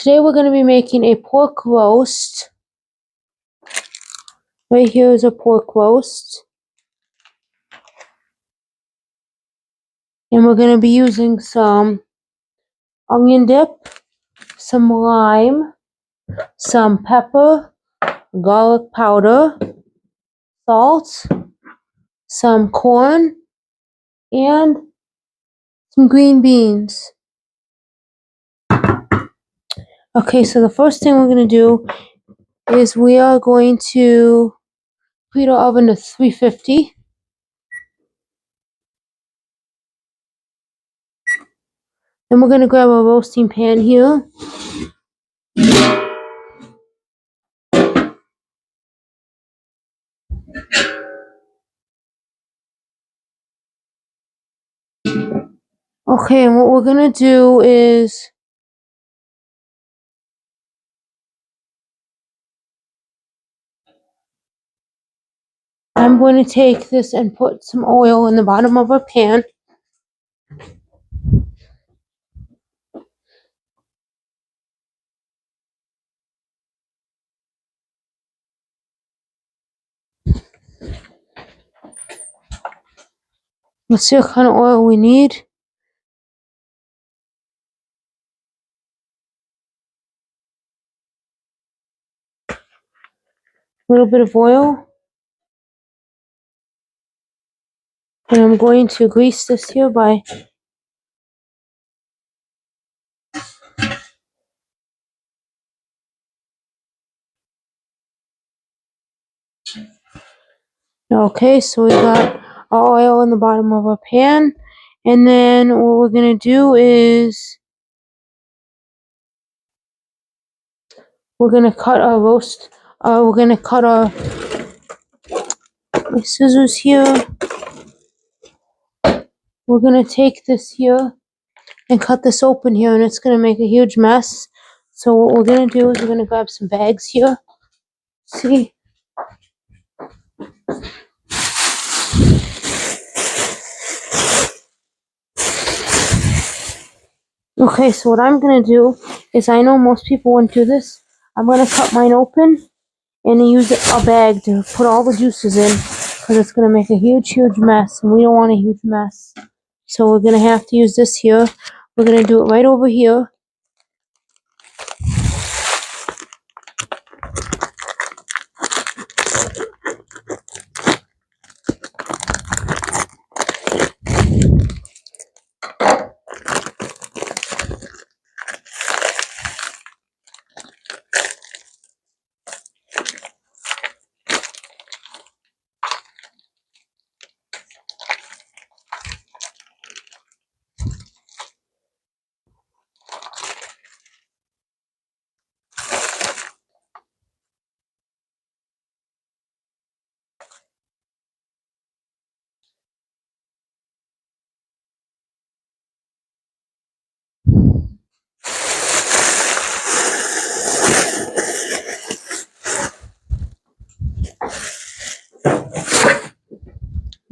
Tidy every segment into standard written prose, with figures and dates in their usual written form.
today we're going to be making a pork roast. Right here is a pork roast. And we're going to be using some onion dip, some lime, some pepper, garlic powder, salt, some corn, and some green beans. Okay, so the first thing we're going to do is we are going to preheat our oven to 350. Then we're going to grab a roasting pan here. Okay, and what we're going to do is I'm going to take this and put some oil in the bottom of a pan. Let's see what kind of oil we need. A little bit of oil. And I'm going to grease this here by okay, so we got our oil in the bottom of our pan. And then what we're going to do is we're going to cut our roast. We're going to cut our scissors here. We're going to take this here and cut this open here, and it's going to make a huge mess. So what we're going to do is we're going to grab some bags here. See? Okay, so what I'm going to do is, I know most people wouldn't do this. I'm going to cut mine open and use a bag to put all the juices in, because it's going to make a huge mess, and we don't want a huge mess. So we're going to have to use this here. We're going to do it right over here.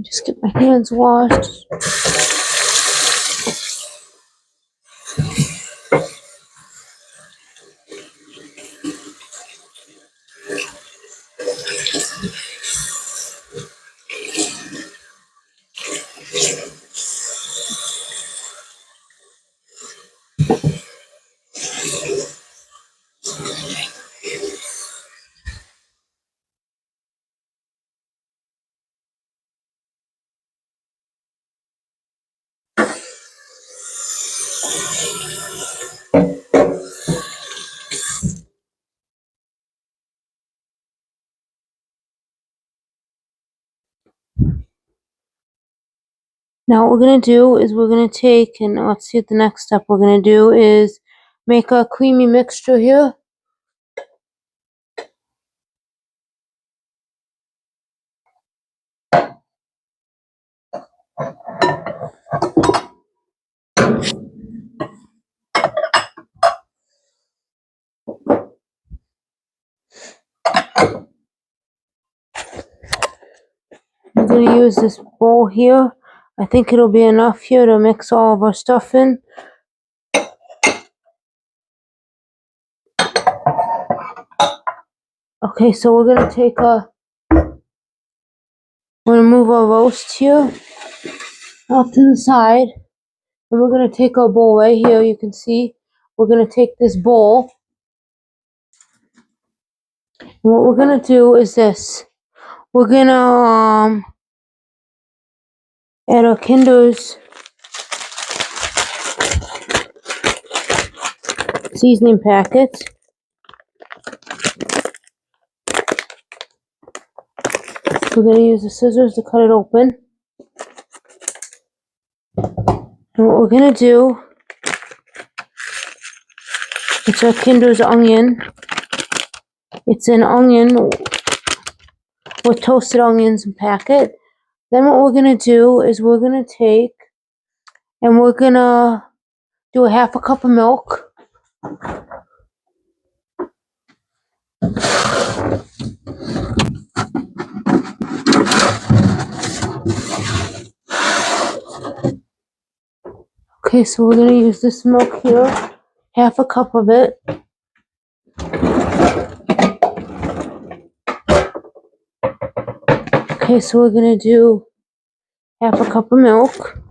Just get my hands washed. Now what we're going to do is we're going to take, and let's see what the next step we're going to do is make a creamy mixture here. We're going to use this bowl here. I think it'll be enough here to mix all of our stuff in. Okay, so we're gonna move our roast here off to the side. And we're gonna take our bowl right here, you can see. We're gonna take this bowl. And what we're gonna do is this. We're gonna add our Kinder's seasoning packets. We're gonna use the scissors to cut it open. And what we're gonna do, it's our Kinder's onion. It's an onion with toasted onions and packet. Then what we're gonna do is we're gonna take and we're gonna do a half a cup of milk. Okay, so we're gonna use this milk here, half a cup of it. Okay, so we're gonna do half a cup of milk.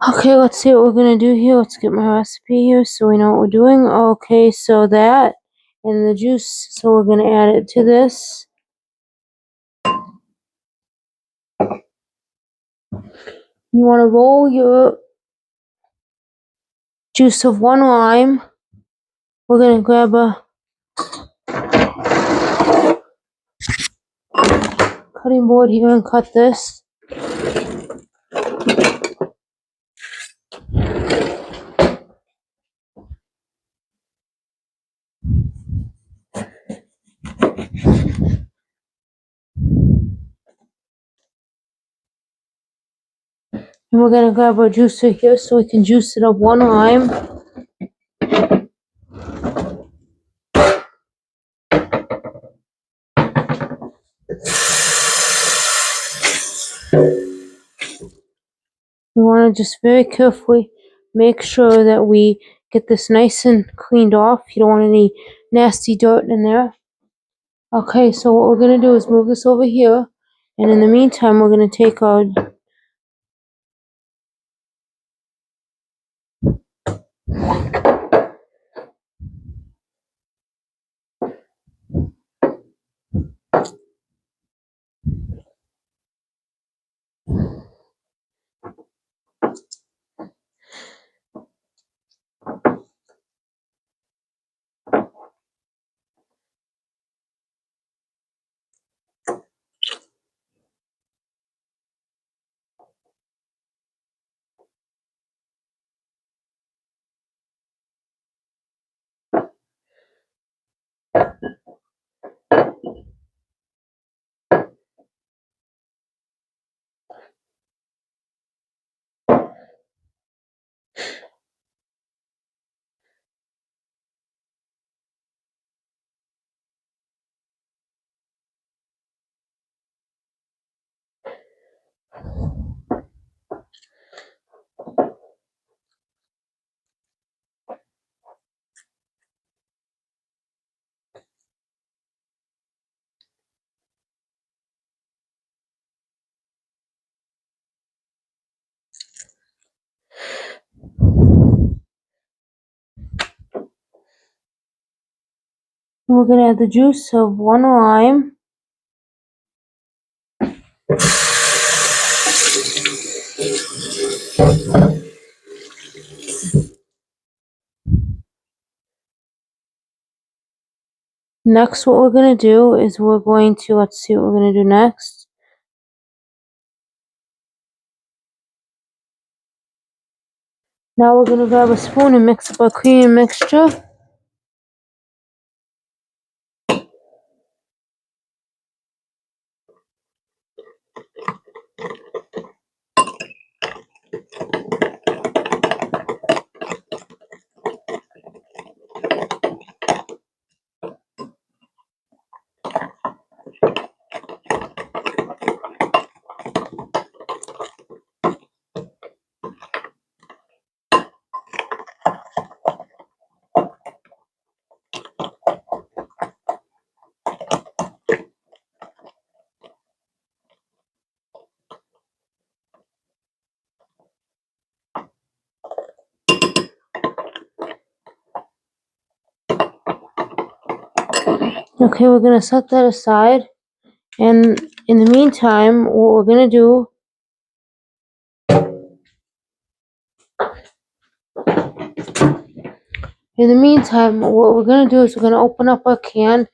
Okay, let's see what we're gonna do here. Let's get my recipe here so we know what we're doing. Okay, so that and the juice, so we're gonna add it to this. You wanna roll your juice of 1 lime. We're gonna grab a cutting board here and cut this. And we're gonna grab our juicer here so we can juice it up 1 lime. We want to just very carefully make sure that we get this nice and cleaned off. You don't want any nasty dirt in there. Okay, so what we're going to do is move this over here. And in the meantime, we're going to take our we're going to add the juice of 1 lime. Next, what we're going to do is let's see what we're going to do next. Now we're going to grab a spoon and mix up our cream mixture. Okay, we're gonna set that aside, and in the meantime, what we're gonna do is we're gonna open up our can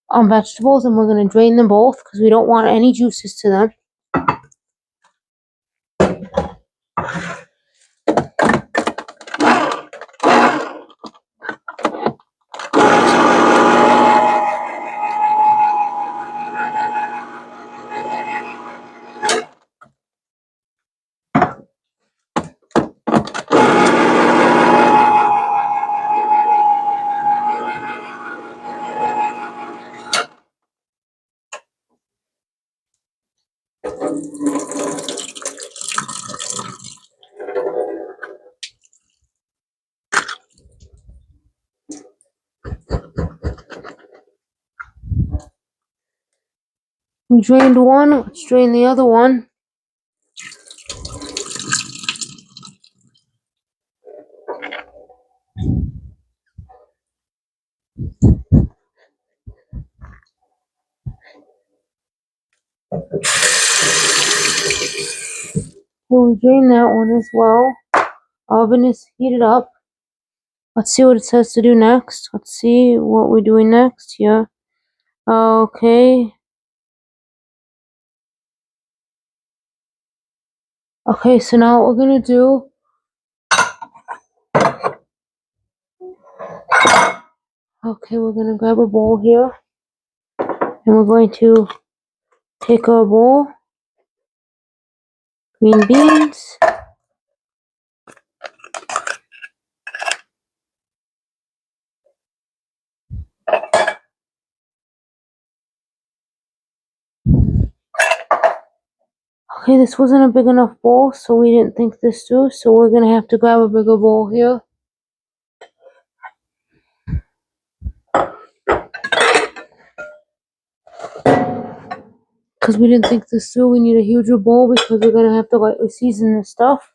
on vegetables, and we're gonna drain them both because we don't want any juices to them. We drained one, let's drain the other one. We'll drain that one as well. Oven is heated up. Let's see what it says to do next. Let's see what we're doing next here. Okay. Okay, so now what we're gonna do. Okay, we're gonna grab a bowl here. And we're going to take our bowl. Green beans. Okay, this wasn't a big enough bowl, so we didn't think this through, so we're gonna have to grab a bigger bowl here. Because we didn't think this through, we need a huger bowl because we're gonna have to lightly season this stuff.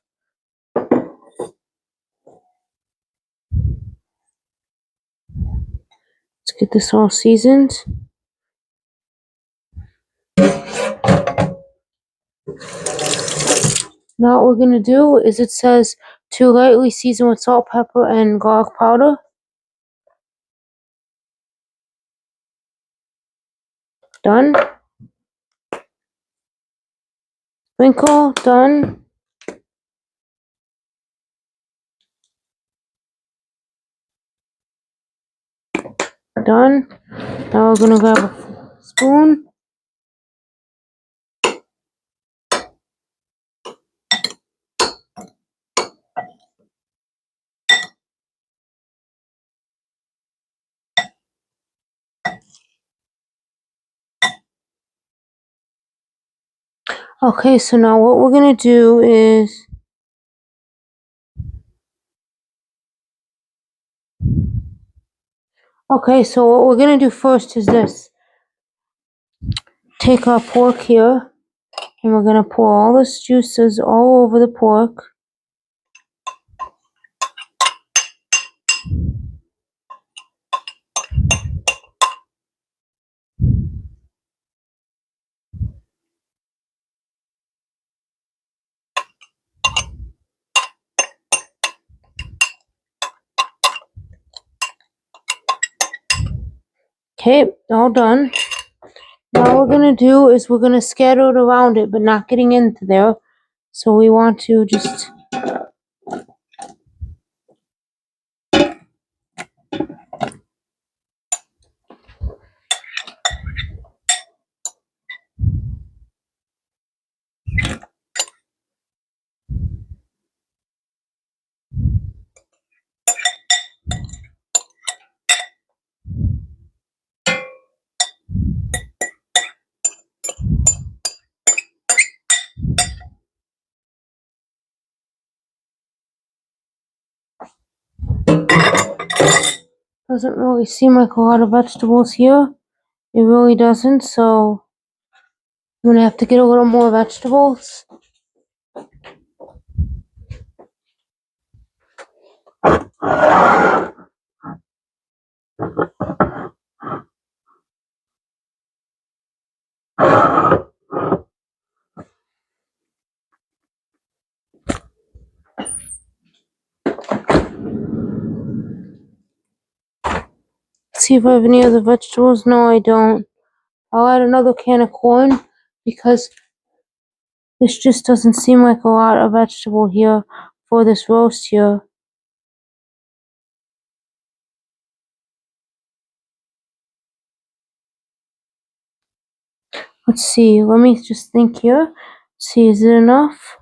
Let's get this all seasoned. Now what we're gonna do is it says to lightly season with salt, pepper, and garlic powder. Done. Sprinkle. Done. Done. Now we're gonna grab a spoon. Okay, so now what we're gonna do is so what we're gonna do first is this. Take our pork here, and we're gonna pour all this juices all over the pork. Okay, all done. Now what we're gonna do is we're gonna scatter it around it, but not getting into there. So we want to just doesn't really seem like a lot of vegetables here. It really doesn't, so I'm gonna have to get a little more vegetables. See if I have any other vegetables. No, I don't. I'll add another can of corn because this just doesn't seem like a lot of vegetable here for this roast here. Let's see. Let me just think here. See, is it enough?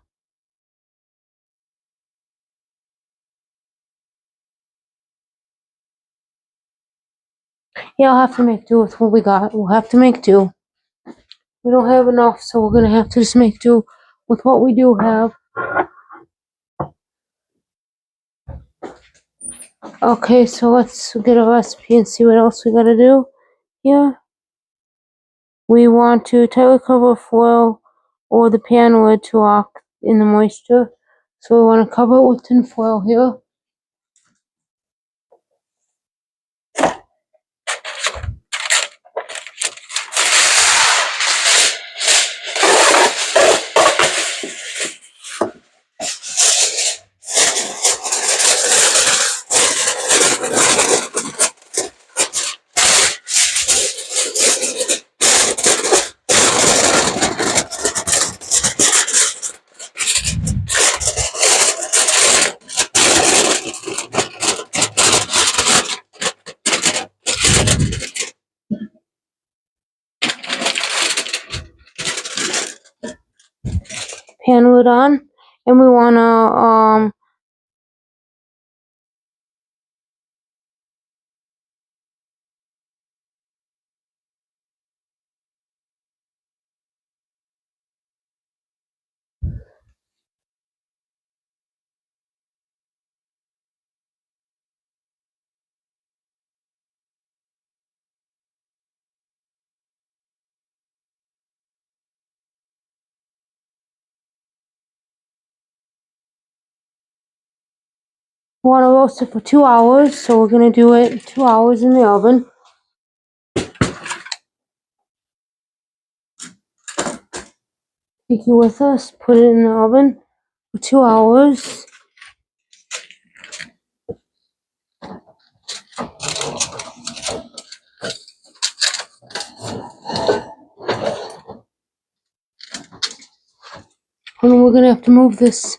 Yeah, I'll have to make do with what we got. We'll have to make do. We don't have enough, so we're gonna have to just make do with what we do have. Okay, so let's get a recipe and see what else we gotta do here. We want to tightly cover foil or the pan lid to lock in the moisture. So we want to cover it with tin foil here. Pan lid on, and we want to roast it for 2 hours. So we're gonna do it 2 hours in the oven. Take it with us. Put it in the oven for 2 hours. And we're gonna have to move these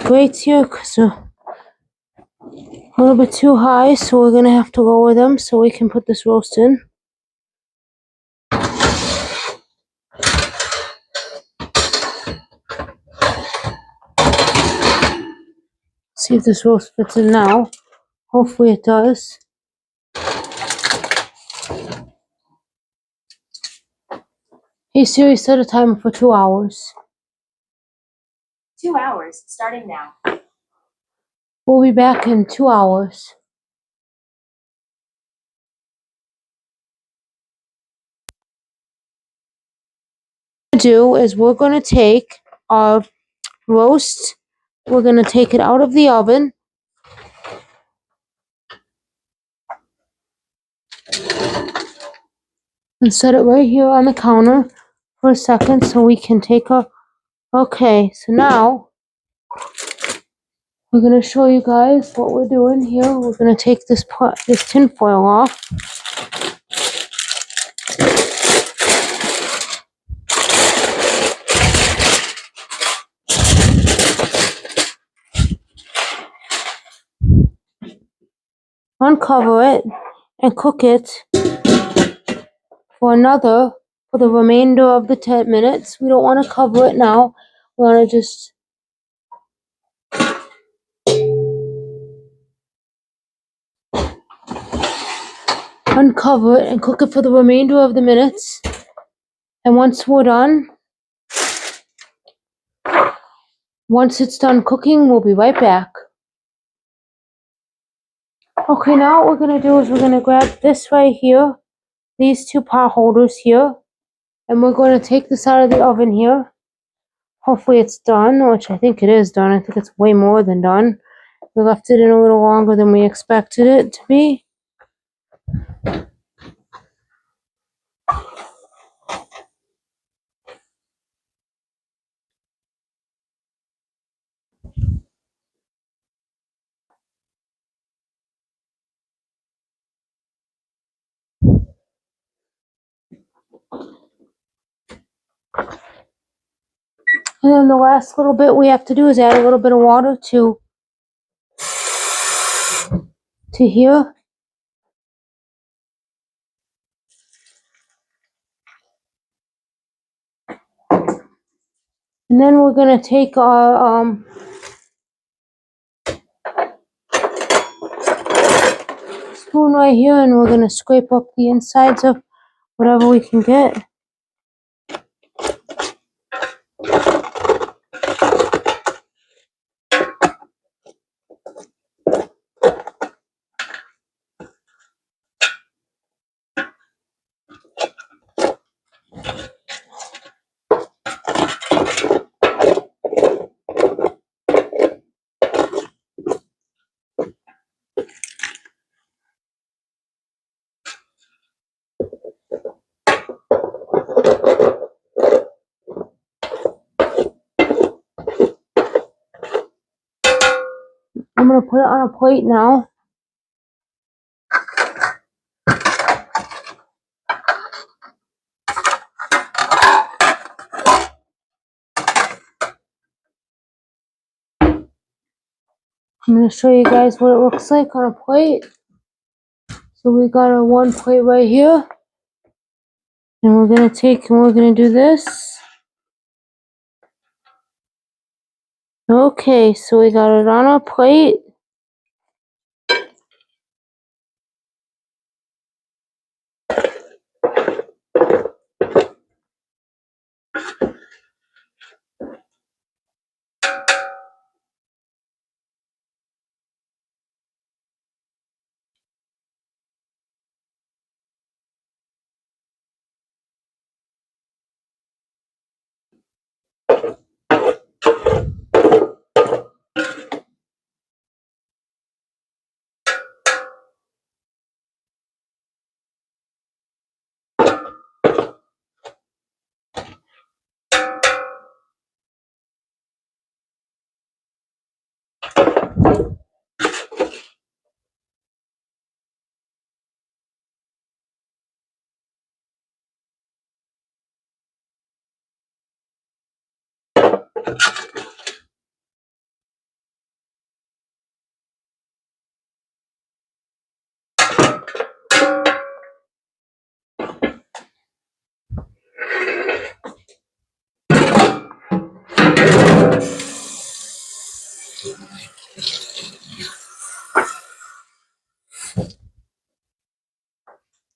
grates here because they're a little bit too high, so we're gonna have to lower them so we can put this roast in. See if this roast fits in now. Hopefully it does. Hey Siri, set a timer for 2 hours. 2 hours, starting now. We'll be back in 2 hours. What we're gonna do is we're gonna take our roast, we're gonna take it out of the oven. And set it right here on the counter for a second so we can take a. Okay, so now we're gonna show you guys what we're doing here. We're gonna take this tin foil off. Uncover it and cook it for the remainder of the 10 minutes. We don't want to cover it now. We want to just uncover it and cook it for the remainder of the minutes. And once it's done cooking, we'll be right back. Okay, now what we're gonna do is we're gonna grab this right here, these two pot holders here, and we're going to take this out of the oven here. Hopefully it's done, which I think it is done. I think it's way more than done. We left it in a little longer than we expected it to be. And then the last little bit we have to do is add a little bit of water to here. And then we're gonna take our spoon right here, and we're gonna scrape up the insides of whatever we can get. I'm gonna put it on a plate now. I'm gonna show you guys what it looks like on a plate. So we got our one plate right here. And we're gonna do this. Okay, so we got it on our plate.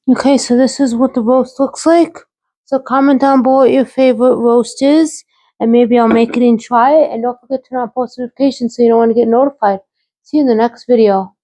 Okay, so this is what the roast looks like. So comment down below what your favorite roast is, and maybe I'll make it and try it. And don't forget to turn on post notifications so you don't want to get notified. See you in the next video.